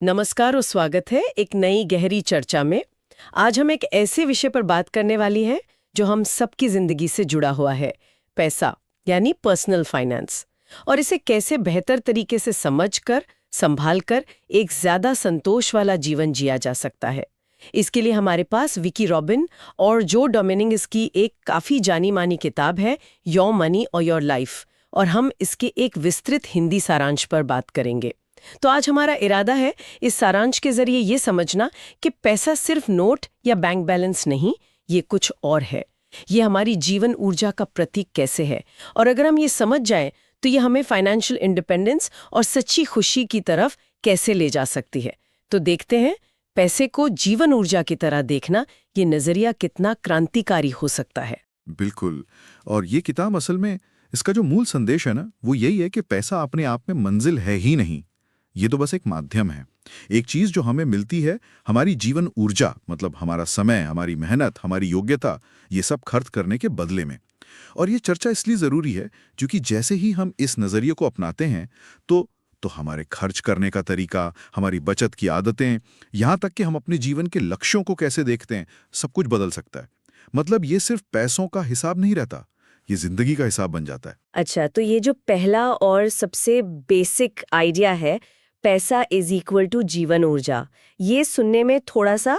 नमस्कार और स्वागत है एक नई गहरी चर्चा में। आज हम एक ऐसे विषय पर बात करने वाली हैं जो हम सबकी जिंदगी से जुड़ा हुआ है, पैसा यानी पर्सनल फाइनेंस। और इसे कैसे बेहतर तरीके से समझकर, संभालकर एक ज्यादा संतोष वाला जीवन जिया जा सकता है। इसके लिए हमारे पास विकी रॉबिन और जो डोमिनिगस की एक काफी जानी मानी किताब है, योर मनी और योर लाइफ, और हम इसके एक विस्तृत हिंदी सारांश पर बात करेंगे। तो आज हमारा इरादा है इस सारांश के जरिए ये समझना कि पैसा सिर्फ नोट या बैंक बैलेंस नहीं, ये कुछ और है। ये हमारी जीवन ऊर्जा का प्रतीक कैसे है, और अगर हम ये समझ जाएं तो ये हमें फाइनेंशियल इंडिपेंडेंस और सच्ची खुशी की तरफ कैसे ले जा सकती है। तो देखते हैं पैसे को जीवन ऊर्जा की तरह देखना, ये नजरिया कितना क्रांतिकारी हो सकता है। बिल्कुल। और ये किताब असल में इसका जो मूल संदेश है ना, वो यही है कि पैसा अपने आप में मंजिल है ही नहीं, ये तो बस एक माध्यम है। एक चीज जो हमें मिलती है, हमारी जीवन ऊर्जा, मतलब हमारा समय, हमारी मेहनत, हमारी योग्यता, ये सब खर्च करने के बदले में। और ये चर्चा इसलिए जरूरी है क्योंकि जैसे ही हम इस नजरिए को अपनाते हैं तो हमारे खर्च करने का तरीका, हमारी बचत की आदतें, यहाँ तक कि हम अपने जीवन के लक्ष्यों को कैसे देखते हैं, सब कुछ बदल सकता है। मतलब ये सिर्फ पैसों का हिसाब नहीं रहता, ये जिंदगी का हिसाब बन जाता है। अच्छा, तो ये जो पहला और सबसे बेसिक आइडिया है, पैसा इज इक्वल टू जीवन ऊर्जा, ये सुनने में थोड़ा सा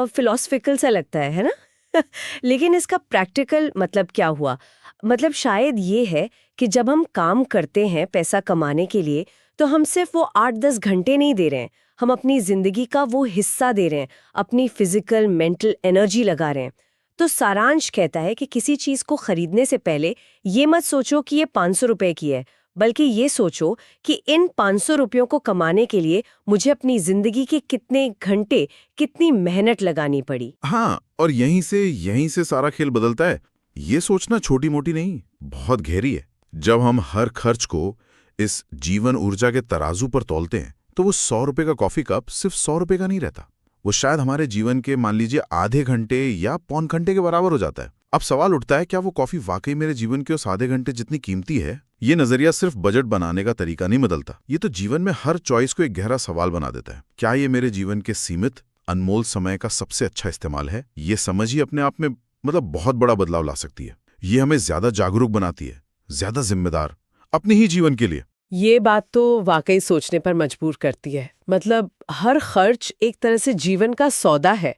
फिलोसफिकल सा लगता है ना? लेकिन इसका प्रैक्टिकल मतलब क्या हुआ? मतलब शायद ये है कि जब हम काम करते हैं पैसा कमाने के लिए, तो हम सिर्फ वो 8-10 घंटे नहीं दे रहे हैं, हम अपनी जिंदगी का वो हिस्सा दे रहे हैं, अपनी फिजिकल मेंटल एनर्जी लगा रहे हैं। तो सारांश कहता है कि किसी चीज को खरीदने से पहले ये मत सोचो कि ये 500 रुपए की है, बल्कि ये सोचो कि इन 500 रुपयों को कमाने के लिए मुझे अपनी जिंदगी के कितने घंटे, कितनी मेहनत लगानी पड़ी। हाँ, और यहीं से सारा खेल बदलता है। ये सोचना छोटी मोटी नहीं, बहुत गहरी है। जब हम हर खर्च को इस जीवन ऊर्जा के तराजू पर तौलते हैं, तो वो 100 रुपए का कॉफी कप सिर्फ 100 रुपए का नहीं रहता, वो शायद हमारे जीवन के मान लीजिए आधे घंटे या पौन घंटे के बराबर हो जाता है। अब सवाल उठता है, क्या वो कॉफी वाकई मेरे जीवन के उस आधे घंटे जितनी कीमती है? ये नजरिया सिर्फ बजट बनाने का तरीका नहीं बदलता, ये तो जीवन में हर चॉइस को एक गहरा सवाल बना देता है। क्या ये मेरे जीवन के सीमित अनमोल समय का सबसे अच्छा इस्तेमाल है? ये समझ ही अपने आप में मतलब बहुत बड़ा बदलाव ला सकती है। ये हमें ज्यादा जागरूक बनाती है, ज्यादा जिम्मेदार अपने ही जीवन के लिए। ये बात तो वाकई सोचने पर मजबूर करती है। मतलब हर खर्च एक तरह से जीवन का सौदा है।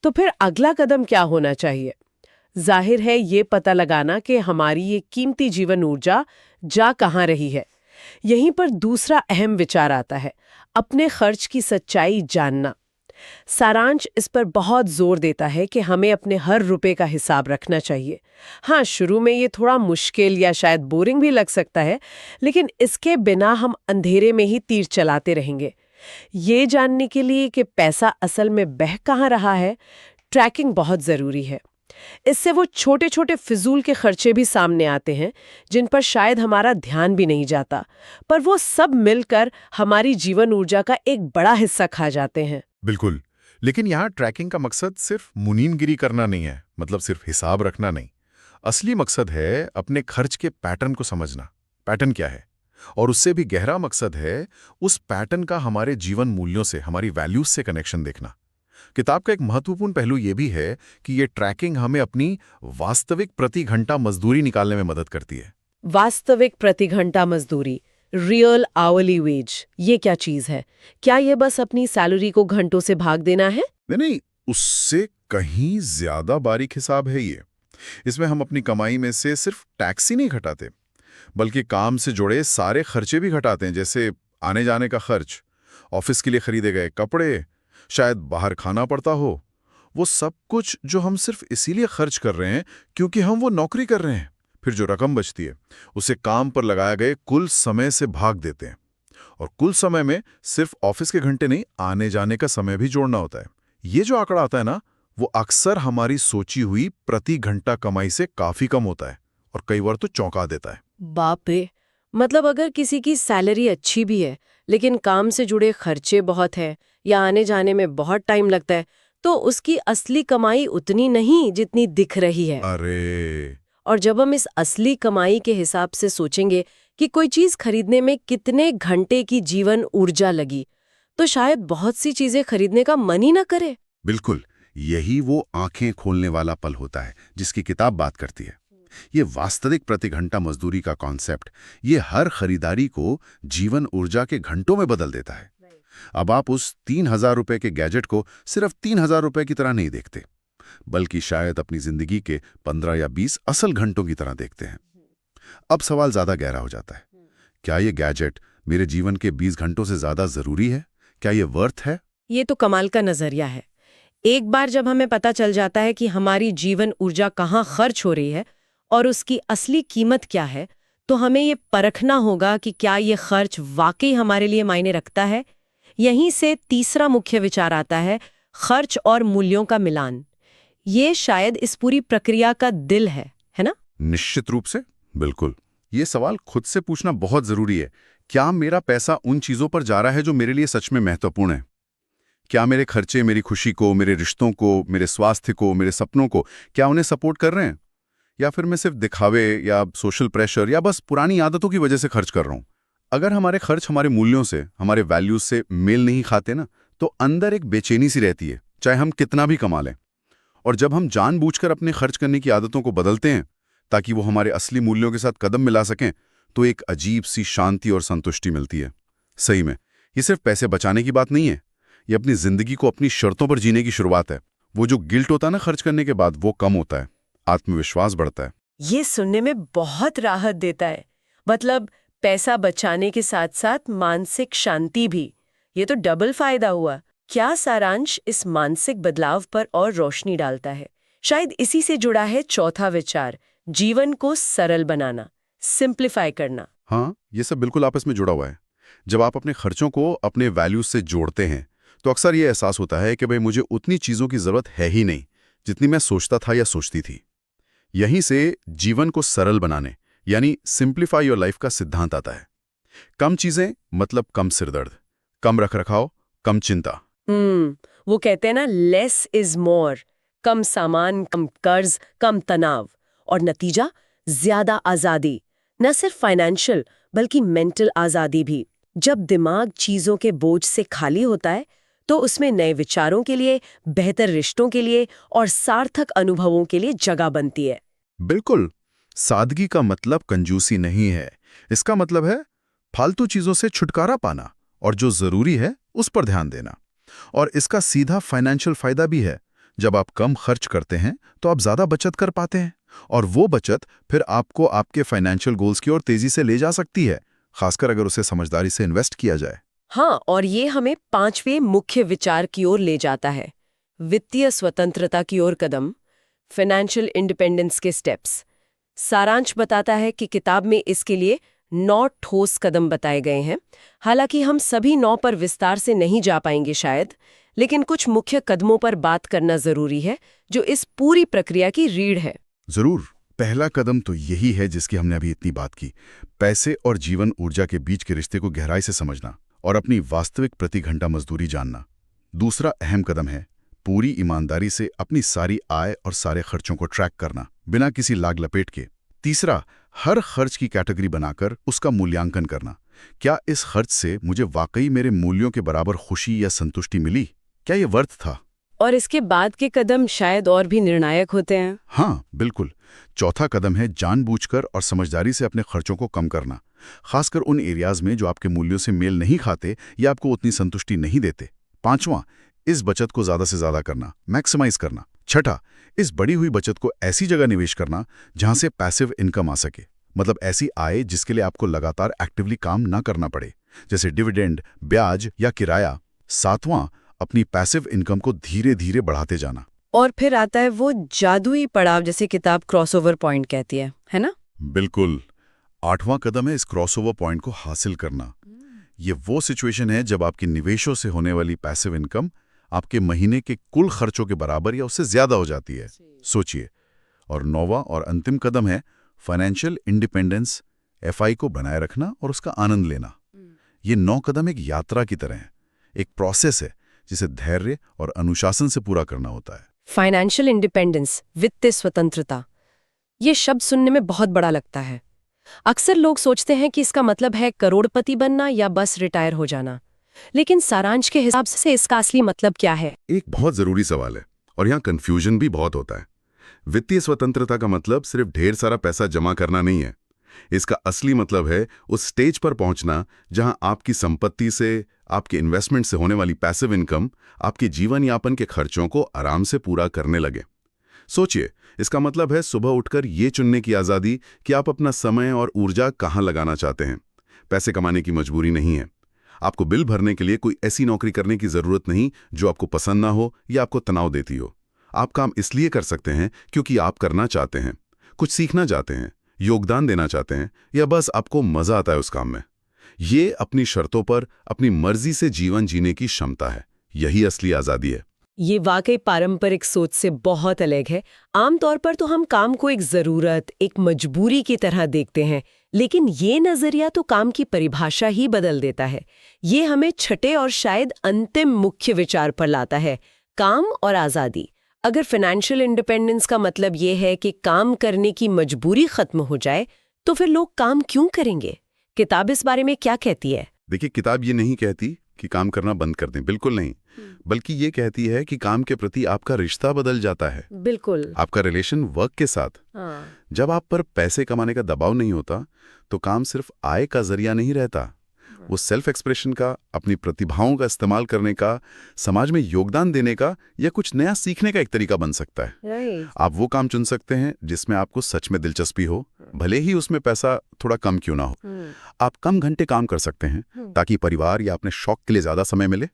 तो फिर अगला कदम क्या होना चाहिए? जाहिर है ये पता लगाना कि हमारी ये कीमती जीवन ऊर्जा जा कहाँ रही है। यहीं पर दूसरा अहम विचार आता है, अपने खर्च की सच्चाई जानना। सारांश इस पर बहुत जोर देता है कि हमें अपने हर रुपए का हिसाब रखना चाहिए। हाँ, शुरू में ये थोड़ा मुश्किल या शायद बोरिंग भी लग सकता है, लेकिन इसके बिना हम अंधेरे में ही तीर चलाते रहेंगे। ये जानने के लिए कि पैसा असल में बह कहाँ रहा है, ट्रैकिंग बहुत जरूरी है। इससे वो छोटे छोटे फिजूल के खर्चे भी सामने आते हैं जिन पर शायद हमारा ध्यान भी नहीं जाता, पर वो सब मिलकर हमारी जीवन ऊर्जा का एक बड़ा हिस्सा खा जाते हैं। बिल्कुल, लेकिन यहाँ ट्रैकिंग का मकसद सिर्फ मुनीमगिरी करना नहीं है, मतलब सिर्फ हिसाब रखना नहीं। असली मकसद है अपने खर्च के पैटर्न को समझना। पैटर्न क्या है? और उससे भी गहरा मकसद है उस पैटर्न का हमारे जीवन मूल्यों से, हमारी वैल्यूज से कनेक्शन देखना। किताब का एक महत्वपूर्ण पहलू यह भी है कि ये ट्रैकिंग हमें अपनी वास्तविक प्रति घंटा मजदूरी निकालने में मदद करती है। वास्तविक प्रति घंटा मजदूरी, रियल आवरली वेज, ये क्या चीज है? क्या ये बस अपनी सैलरी को घंटों से भाग देना है? नहीं, उससे कहीं ज्यादा बारीक हिसाब है ये। इसमें हम अपनी कमाई में से सिर्फ टैक्स ही नहीं घटाते, बल्कि काम से जुड़े सारे खर्चे भी घटाते हैं, जैसे आने जाने का खर्च, ऑफिस के लिए खरीदे गए कपड़े, शायद बाहर खाना पड़ता हो। वो सब कुछ जो हम सिर्फ इसीलिए खर्च कर रहे हैं क्योंकि हम वो नौकरी कर रहे हैं। फिर जो रकम बचती है उसे काम पर लगाए गए कुल समय से भाग देते हैं, और कुल समय में सिर्फ ऑफिस के घंटे नहीं, आने जाने का समय भी जोड़ना होता है। ये जो आंकड़ा आता है ना, वो अक्सर हमारी सोची हुई प्रति घंटा कमाई से काफी कम होता है, और कई बार तो चौंका देता है। बाप रे! मतलब अगर किसी की सैलरी अच्छी भी है लेकिन काम से जुड़े खर्चे बहुत है या आने जाने में बहुत टाइम लगता है, तो उसकी असली कमाई उतनी नहीं जितनी दिख रही है। अरे, और जब हम इस असली कमाई के हिसाब से सोचेंगे कि कोई चीज खरीदने में कितने घंटे की जीवन ऊर्जा लगी, तो शायद बहुत सी चीजें खरीदने का मन ही ना करे। बिल्कुल, यही वो आंखें खोलने वाला पल होता है जिसकी किताब बात करती है। ये वास्तविक प्रति घंटा मजदूरी का कॉन्सेप्ट, ये हर खरीदारी को जीवन ऊर्जा के घंटों में बदल देता है। अब आप उस 3000 रुपए के गैजेट को सिर्फ 3000 रुपए की तरह नहीं देखते, बल्कि शायद अपनी जिंदगी के 15 या 20 असल घंटों की तरह देखते हैं। अब सवाल ज्यादा गहरा हो जाता है। क्या ये गैजेट मेरे जीवन के 20 घंटों से ज्यादा जरूरी है? क्या ये वर्थ है? ये तो कमाल का नजरिया है। एक बार जब हमें पता चल जाता है कि हमारी जीवन ऊर्जा कहाँ खर्च हो रही है और उसकी असली कीमत क्या है, तो हमें ये परखना होगा कि क्या ये खर्च वाकई हमारे लिए मायने रखता है। यहीं से तीसरा मुख्य विचार आता है, खर्च और मूल्यों का मिलान। ये शायद इस पूरी प्रक्रिया का दिल है ना? निश्चित रूप से, बिल्कुल। ये सवाल खुद से पूछना बहुत जरूरी है। क्या मेरा पैसा उन चीजों पर जा रहा है जो मेरे लिए सच में महत्वपूर्ण है? क्या मेरे खर्चे मेरी खुशी को, मेरे रिश्तों को, मेरे स्वास्थ्य को, मेरे सपनों को, क्या उन्हें सपोर्ट कर रहे हैं? या फिर मैं सिर्फ दिखावे या सोशल प्रेशर या बस पुरानी आदतों की वजह से खर्च कर रहा हूं? अगर हमारे खर्च हमारे मूल्यों से, हमारे वैल्यूज से मेल नहीं खाते ना, तो अंदर एक बेचैनी सी रहती है, चाहे हम कितना भी कमा लें। और जब हम जानबूझकर अपने खर्च करने की आदतों को बदलते हैं ताकि वो हमारे असली मूल्यों के साथ कदम मिला सकें, तो एक अजीब सी शांति और संतुष्टि मिलती है। सही में, ये सिर्फ पैसे बचाने की बात नहीं है, ये अपनी जिंदगी को अपनी शर्तों पर जीने की शुरुआत है। वो जो गिल्ट होता है ना खर्च करने के बाद, वो कम होता है, आत्मविश्वास बढ़ता है। ये सुनने में बहुत राहत देता है। मतलब पैसा बचाने के साथ साथ मानसिक शांति भी। ये तो डबल फायदा हुआ। क्या सारांश इस मानसिक बदलाव पर और रोशनी डालता है? शायद इसी से जुड़ा है चौथा विचार, जीवन को सरल बनाना, सिंप्लीफाई करना। हाँ, ये सब बिल्कुल आपस में जुड़ा हुआ है। जब आप अपने खर्चों को अपने वैल्यूज से जोड़ते हैं, तो अक्सर ये एहसास होता है कि भाई मुझे उतनी चीजों की जरूरत है ही नहीं जितनी मैं सोचता था या सोचती थी। यहीं से जीवन को सरल बनाने यानी सिंप्लीफाई योर लाइफ का सिद्धांत आता है। कम चीजें मतलब कम सिरदर्द, कम रखरखाव, कम चिंता। वो कहते हैं ना, लेस इज मोर। कम सामान, कम कर्ज, कम तनाव, और नतीजा ज्यादा आजादी। न सिर्फ फाइनेंशियल बल्कि मेंटल आजादी भी। जब दिमाग चीजों के बोझ से खाली होता है तो उसमें नए विचारों के लिए, बेहतर रिश्तों के लिए और सार्थक अनुभवों के लिए जगह बनती है। बिल्कुल, सादगी का मतलब कंजूसी नहीं है। इसका मतलब है फालतू चीजों से छुटकारा पाना और जो जरूरी है उस पर ध्यान देना। और इसका सीधा फाइनेंशियल फायदा भी है। जब आप कम खर्च करते हैं तो आप ज्यादा बचत कर पाते हैं, और वो बचत फिर आपको आपके फाइनेंशियल गोल्स की ओर तेजी से ले जा सकती है, खासकर अगर उसे समझदारी से इन्वेस्ट किया जाए। हाँ, और ये हमें पांचवें मुख्य विचार की ओर ले जाता है, वित्तीय स्वतंत्रता की ओर कदम, फाइनेंशियल इंडिपेंडेंस के स्टेप्स। सारांश बताता है कि किताब में इसके लिए 9 ठोस कदम बताए गए हैं। हालांकि हम सभी 9 पर विस्तार से नहीं जा पाएंगे शायद, लेकिन कुछ मुख्य कदमों पर बात करना जरूरी है जो इस पूरी प्रक्रिया की रीढ़ है। जरूर। पहला कदम तो यही है जिसकी हमने अभी इतनी बात की, पैसे और जीवन ऊर्जा के बीच के रिश्ते को गहराई से समझना और अपनी वास्तविक प्रति घंटा मजदूरी जानना। दूसरा अहम कदम है पूरी ईमानदारी से अपनी सारी आय और सारे खर्चों को ट्रैक करना, बिना किसी लाग लपेट के। तीसरा, हर खर्च की कैटेगरी बनाकर उसका मूल्यांकन करना। क्या इस खर्च से मुझे वाकई मेरे मूल्यों के बराबर खुशी या संतुष्टि मिली? क्या ये वर्थ था? और इसके बाद के कदम शायद और भी निर्णायक होते हैं। हाँ, बिल्कुल। चौथा कदम है जानबूझकर और समझदारी से अपने खर्चों को कम करना, खासकर उन एरियाज में जो आपके मूल्यों से मेल नहीं खाते या आपको उतनी संतुष्टि नहीं देते। पांचवां, इस बचत को ज्यादा से ज्यादा करना, मैक्सिमाइज करना। छठा, इस बढ़ी हुई बचत को ऐसी जगह निवेश करना जहां से पैसिव इनकम आ सके, मतलब ऐसी आय जिसके लिए आपको लगातार एक्टिवली काम ना करना पड़े, जैसे डिविडेंड, ब्याज या किराया। सातवां, अपनी पैसिव इनकम को धीरे धीरे बढ़ाते जाना। और फिर आता है वो जादुई पड़ाव, जैसे किताब क्रॉसओवर पॉइंट कहती है ना? बिल्कुल। आठवां कदम है इस क्रॉसओवर पॉइंट को हासिल करना। ये वो सिचुएशन है जब आपकी निवेशों से होने वाली पैसिव इनकम आपके महीने के कुल खर्चों के बराबर या उससे ज्यादा हो जाती है। सोचिए। और नौवां और अंतिम कदम है फाइनेंशियल इंडिपेंडेंस, एफआई को बनाए रखना और उसका आनंद लेना। ये 9 कदम एक यात्रा की तरह है, एक प्रोसेस है जिसे धैर्य और अनुशासन से पूरा करना होता है। फाइनेंशियल इंडिपेंडेंस, वित्तीय स्वतंत्रता, ये शब्द सुनने में बहुत बड़ा लगता है। अक्सर लोग सोचते हैं कि इसका मतलब है करोड़पति बनना या बस रिटायर हो जाना। लेकिन सारांश के हिसाब से इसका असली मतलब क्या है? एक बहुत जरूरी सवाल है और यहाँ कंफ्यूजन भी बहुत होता है। वित्तीय स्वतंत्रता का मतलब सिर्फ ढेर सारा पैसा जमा करना नहीं है। इसका असली मतलब है उस स्टेज पर पहुंचना जहां आपकी संपत्ति से, आपके इन्वेस्टमेंट से होने वाली पैसिव इनकम आपके जीवन यापन के खर्चों को आराम से पूरा करने लगे। सोचिए, इसका मतलब है सुबह उठकर ये चुनने की आज़ादी कि आप अपना समय और ऊर्जा कहाँ लगाना चाहते हैं। पैसे कमाने की मजबूरी नहीं है। आपको बिल भरने के लिए कोई ऐसी नौकरी करने की ज़रूरत नहीं जो आपको पसंद ना हो या आपको तनाव देती हो। आप काम इसलिए कर सकते हैं क्योंकि आप करना चाहते हैं, कुछ सीखना चाहते हैं, योगदान देना चाहते हैं, या बस आपको मजा आता है उस काम में। ये अपनी शर्तों पर अपनी मर्जी से जीवन जीने की क्षमता है। यही असली आज़ादी है। ये वाकई पारंपरिक सोच से बहुत अलग है। आमतौर पर तो हम काम को एक ज़रूरत, एक मजबूरी की तरह देखते हैं, लेकिन ये नज़रिया तो काम की परिभाषा ही बदल देता है। ये हमें छठे और शायद अंतिम मुख्य विचार पर लाता है, काम और आज़ादी। अगर फाइनेंशियल इंडिपेंडेंस का मतलब ये है कि काम करने की मजबूरी खत्म हो जाए, तो फिर लोग काम क्यों करेंगे? किताब इस बारे में क्या कहती है? देखिए, किताब ये नहीं कहती कि काम करना बंद कर दें, बिल्कुल नहीं। बल्कि ये कहती है कि काम के प्रति आपका रिश्ता बदल जाता है। बिल्कुल। आपका रिलेशन वर्क के साथ। जब आप पर पैसे कमाने का दबाव नहीं होता, तो काम सिर्फ आय का जरिया नहीं रहता। वो सेल्फ एक्सप्रेशन का, अपनी प्रतिभाओं का इस्तेमाल करने का, समाज में योगदान देने का या कुछ नया सीखने का एक तरीका बन सकता है। आप वो काम चुन सकते हैं जिसमें आपको सच में दिलचस्पी हो, भले ही उसमें पैसा थोड़ा कम क्यों ना हो। आप कम घंटे काम कर सकते हैं ताकि परिवार या अपने शौक के लिए ज्यादा समय मिले।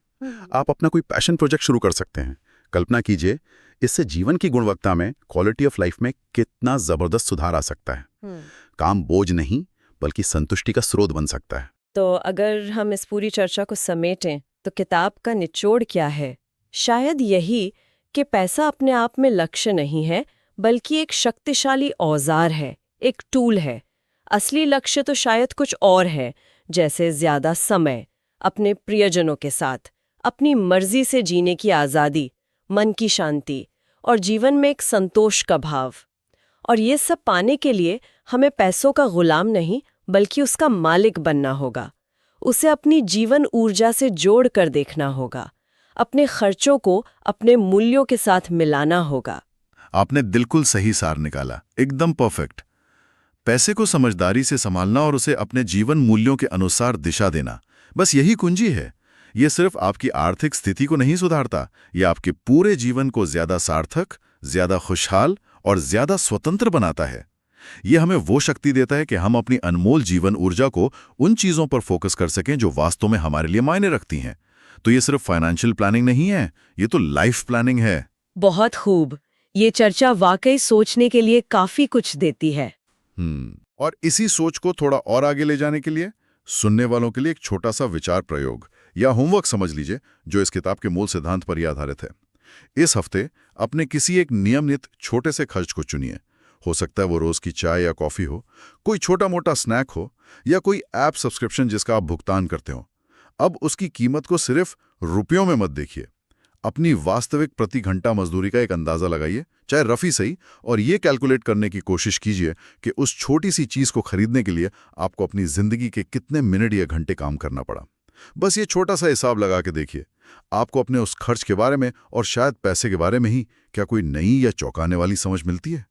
आप अपना कोई पैशन प्रोजेक्ट शुरू कर सकते हैं। कल्पना कीजिए, इससे जीवन की गुणवत्ता में, क्वालिटी ऑफ लाइफ में कितना जबरदस्त सुधार आ सकता है। काम बोझ नहीं बल्कि संतुष्टि का स्रोत बन सकता है। तो अगर हम इस पूरी चर्चा को समेटें तो किताब का निचोड़ क्या है? शायद यही कि पैसा अपने आप में लक्ष्य नहीं है, बल्कि एक शक्तिशाली औजार है, एक टूल है। असली लक्ष्य तो शायद कुछ और है, जैसे ज्यादा समय, अपने प्रियजनों के साथ, अपनी मर्जी से जीने की आज़ादी, मन की शांति और जीवन में एक संतोष का भाव। और ये सब पाने के लिए हमें पैसों का गुलाम नहीं बल्कि उसका मालिक बनना होगा। उसे अपनी जीवन ऊर्जा से जोड़ कर देखना होगा, अपने खर्चों को अपने मूल्यों के साथ मिलाना होगा। आपने बिल्कुल सही सार निकाला, एकदम परफेक्ट। पैसे को समझदारी से संभालना और उसे अपने जीवन मूल्यों के अनुसार दिशा देना, बस यही कुंजी है। ये सिर्फ आपकी आर्थिक स्थिति को नहीं सुधारता, ये आपके पूरे जीवन को ज्यादा सार्थक, ज्यादा खुशहाल और ज्यादा स्वतंत्र बनाता है। ये हमें वो शक्ति देता है कि हम अपनी अनमोल जीवन ऊर्जा को उन चीजों पर फोकस कर सकें जो वास्तव में हमारे लिए मायने रखती हैं। तो ये सिर्फ फाइनेंशियल प्लानिंग नहीं है, ये तो लाइफ प्लानिंग है। बहुत खूब। ये चर्चा वाकई सोचने के लिए काफी कुछ देती है। और इसी सोच को थोड़ा और आगे ले जाने के लिए सुनने वालों के लिए एक छोटा सा विचार प्रयोग या होमवर्क समझ लीजिए, जो इस किताब के मूल सिद्धांत पर ही आधारित है। इस हफ्ते अपने किसी एक नियमित छोटे से खर्च को चुनिए। हो सकता है वो रोज की चाय या कॉफी हो, कोई छोटा मोटा स्नैक हो, या कोई ऐप सब्सक्रिप्शन जिसका आप भुगतान करते हो। अब उसकी कीमत को सिर्फ रुपयों में मत देखिए, अपनी वास्तविक प्रति घंटा मजदूरी का एक अंदाजा लगाइए, चाहे रफी सही, और ये कैलकुलेट करने की कोशिश कीजिए कि उस छोटी सी चीज को खरीदने के लिए आपको अपनी जिंदगी के कितने मिनट या घंटे काम करना पड़ा। बस ये छोटा सा हिसाब लगा के देखिए, आपको अपने उस खर्च के बारे में और शायद पैसे के बारे में ही क्या कोई नई या चौंकाने वाली समझ मिलती है।